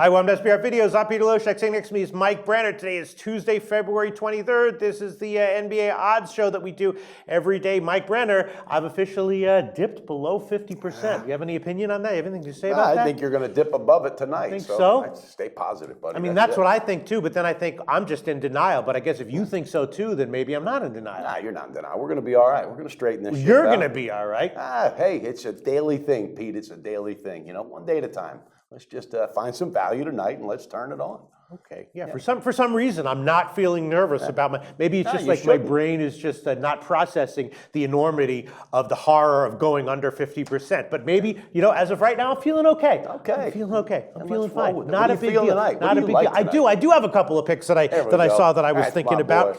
Hi, welcome to SBR Videos. I'm Peter Loshak. Sitting next to me is Mike Brenner. Today is Tuesday, February 23rd. This is the NBA odds show that we do every day. Mike Brenner, I've officially dipped below 50%. You have any opinion on that? You have anything to say about that? I think you're going to dip above it tonight. Think so? I'd stay positive, buddy. I mean, that's what I think too, but then I think I'm just in denial. But I guess if you think so too, then maybe I'm not in denial. Nah, you're not in denial. We're going to be all right. We're going to straighten this shit You're out. going to be all right. Hey, it's a daily thing, Pete. It's a daily thing. You know, one day at a time. Let's just find some value tonight and let's turn it on. Okay. Yeah. For some reason, I'm not feeling nervous about maybe it's just like my brain is just not processing the enormity of the horror of going under 50%. But maybe, you know, as of right now, I'm feeling okay. Okay. I'm feeling okay. I'm feeling fine. fine. Not a big deal. Tonight? Not a big deal. I do have a couple of picks that I saw that I was thinking about.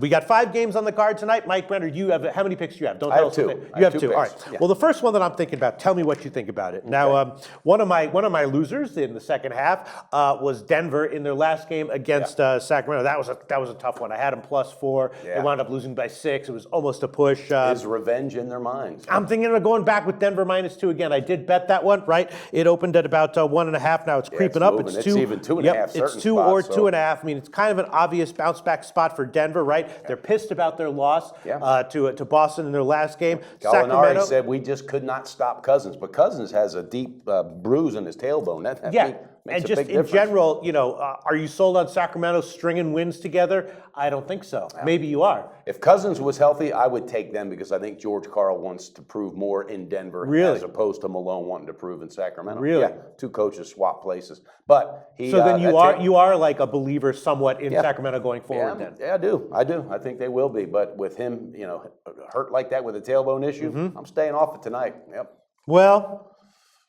We got 5 games on the card tonight. Mike Brenner, you have how many picks do you have? Don't tell us. I have 2. You have 2. Picks. All right. Yeah. Well, the first one that I'm thinking about, tell me what you think about it. Okay. Now, one of my losers in the second half was Denver in their last game against Sacramento. That was a tough one. I had them +4. Yeah. They wound up losing by 6. It was almost a push. Is revenge in their minds? I'm thinking of going back with Denver -2 again. I did bet that one, right? It opened at about 1.5. Now it's creeping up. It's 2. It's even 2.5. Yep, it's 2 spots, or 2.5. I mean, it's kind of an obvious bounce back spot for Denver, right? Yeah. They're pissed about their loss to Boston in their last game. Gallinari said we just could not stop Cousins, but Cousins has a deep bruise in his tailbone. That and just in general, you know, are you sold on Sacramento stringing wins together? I don't think so. Yeah. Maybe you are. If Cousins was healthy, I would take them because I think George Karl wants to prove more in Denver as opposed to Malone wanting to prove in Sacramento. Really? Yeah, 2 coaches swap places. But he. So then you are like a believer somewhat in Sacramento going forward then? Yeah, I do. I think they will be. But with him, you know, hurt like that with a tailbone issue, I'm staying off it tonight. Yep. Well,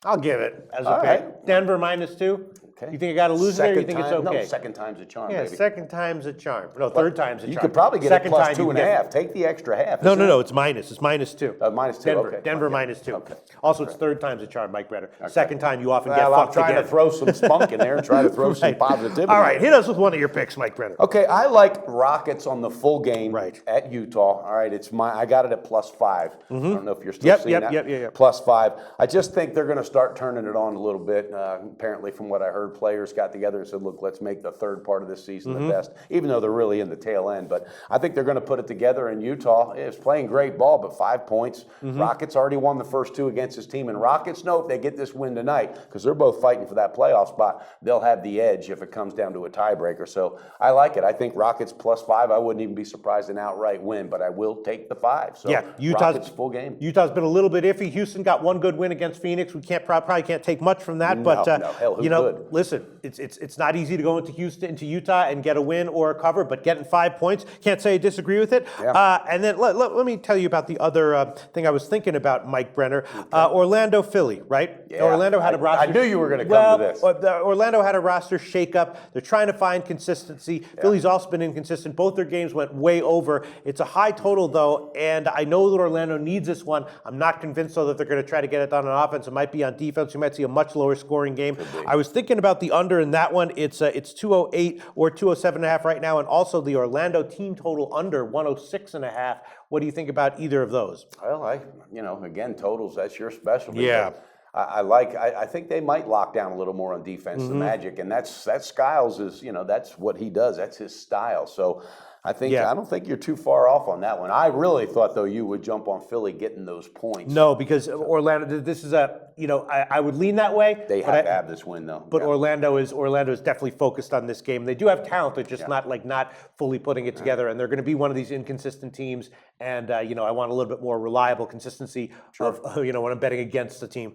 I'll give it as a pick. Right. Denver -2. Okay. You think I got to lose there? Or you think it's okay? No, second time's a charm. Yeah, baby. Second time's a charm. No, third time's a charm. You could probably get second it +2.5. Take the extra half. No. It's minus. It's -2. -2. Denver. Okay. Denver -2. Okay. Also, it's third time's a charm, Mike Brenner. Okay. Second time, you often get fucked again. I'm trying to throw some spunk in there and try to throw some positivity. All right, hit us with one of your picks, Mike Brenner. Okay, I like Rockets on the full game at Utah. All right, I got it at +5. I don't know if you're still seeing that. Yep. +5. I just think they're going to start turning it on a little bit. Apparently, from what I heard, players got together and said, look, let's make the third part of this season the best, even though they're really in the tail end. But I think they're going to put it together, and Utah is playing great ball, but 5 points. Rockets already won the first 2 against his team, and Rockets know if they get this win tonight, because they're both fighting for that playoff spot, they'll have the edge if it comes down to a tiebreaker. So I like it. I think Rockets +5. I wouldn't even be surprised an outright win, but I will take the 5. So Utah's full game. Utah's been a little bit iffy. Houston got 1 good win against Phoenix. We probably can't take much from that, but hell, you know, listen, it's not easy to go into Utah and get a win or a cover, but getting 5 points, can't say I disagree with it. Yeah. And then let me tell you about the other thing I was thinking about, Mike Brenner. Orlando, Philly, right? Yeah. Orlando had a roster. I knew you were going to come to this. Orlando had a roster shakeup. They're trying to find consistency. Yeah. Philly's also been inconsistent. Both their games went way over. It's a high total, though, and I know that Orlando needs this one. I'm not convinced, though, that they're going to try to get it done on offense. It might be on defense. You might see a much lower scoring game. I was thinking about the under in that one. It's 208 or 207.5 right now, and also the Orlando team total under 106.5. What do you think about either of those? Well, again, totals, that's your specialty. Yeah. I think they might lock down a little more on defense, the Magic, and that's Skiles is, that's what he does. That's his style. So I don't think you're too far off on that one. I really thought, though, you would jump on Philly getting those points. No, because Orlando, this is I would lean that way. They have to have this win, though. But Orlando is definitely focused on this game. They do have talent, they're just not fully putting it together, and they're going to be one of these inconsistent teams. And I want a little bit more reliable consistency of when I'm betting against the team.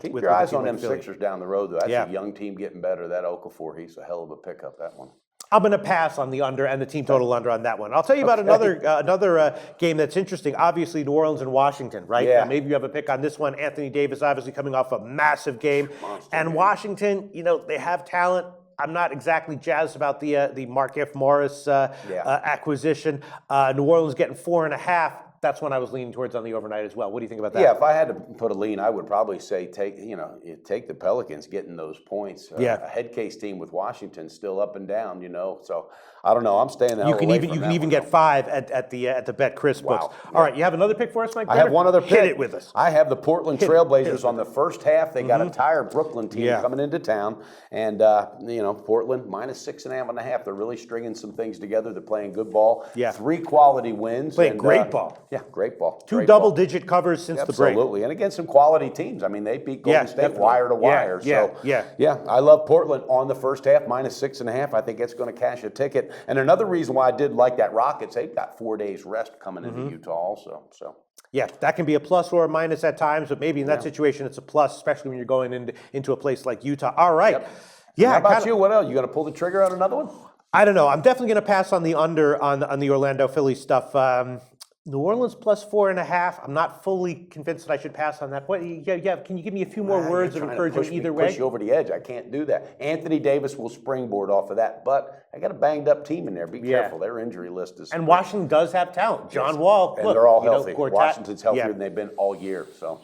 Keep your eyes on them Sixers down the road, though. That's a young team getting better. That Okafor, he's a hell of a pickup. That one. I'm going to pass on the under and the team total under on that one. I'll tell you about another game that's interesting. Obviously, New Orleans and Washington, right? Yeah. Maybe you have a pick on this one. Anthony Davis obviously coming off a massive game. And Washington, they have talent. I'm not exactly jazzed about the Markieff Morris acquisition. New Orleans getting 4.5. that's when I was leaning towards on the overnight as well. What do you think about that? Yeah, if I had to put a lean, I would probably say take the Pelicans getting those points. Yeah. A head case team with Washington still up and down, So I don't know. I'm staying the hell You can away even from you that can even one, get though. 5 at the Bet Chris books. Wow. All right, you have another pick for us, Mike? I have one other pick. Hit it with us. I have the Portland Hit it Trailblazers with on the first half. They got a tired Brooklyn team Yeah. coming into town, and Portland -6.5. They're really stringing some things together. They're playing good ball. Yeah. 3 quality wins. Playing and, great ball. Yeah, great ball. 2 Great ball. double-digit covers since the break. Absolutely, and against some quality teams. I mean, they beat Golden Yeah, State definitely. wire to wire. Yeah, So yeah. I love Portland on the first half -6.5. I think it's going to cash a ticket. And another reason why I did like that Rockets, they've got 4 days rest coming into Utah also. So. Yeah, that can be a plus or a minus at times, but maybe in that situation it's a plus, especially when you're going into a place like Utah. All right. Yep. Yeah. How about you? What else? You going to pull the trigger on another one? I don't know. I'm definitely going to pass on the under on the Orlando Philly stuff. New Orleans +4.5. I'm not fully convinced that I should pass on that. What? Yeah. Can you give me a few more words of encouragement either way? Push you over the edge. I can't do that. Anthony Davis will springboard off of that, but I got a banged up team in there. Be careful. Their injury list is. And Washington does have talent. John Wall. And look, they're all you know, healthy. Washington's healthier than they've been all year. So.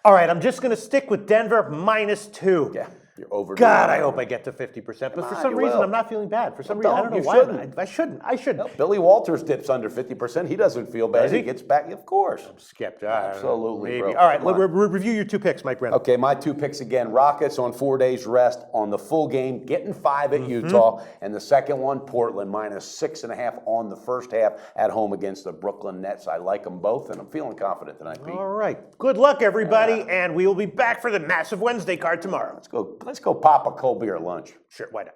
All right. I'm just going to stick with Denver -2. Yeah. You're over. God, I hope I get to 50%. But for some you reason, will. I'm not feeling bad. For some reason, I don't know you why. shouldn't. I shouldn't. I shouldn't. Billy Walters dips under 50%. He doesn't feel bad. Does he? He gets back. Of course. Skipped. Absolutely, maybe. bro. All right, Come on. review your 2 picks, Mike Brenner. Okay, my 2 picks again. Rockets on 4 days rest on the full game, getting 5 at Utah. And the second one, Portland -6.5 on the first half at home against the Brooklyn Nets. I like them both, and I'm feeling confident tonight, Pete. All right. Good luck, everybody, and we will be back for the massive Wednesday card tomorrow. Let's go pop a cold beer at lunch. Sure, why not?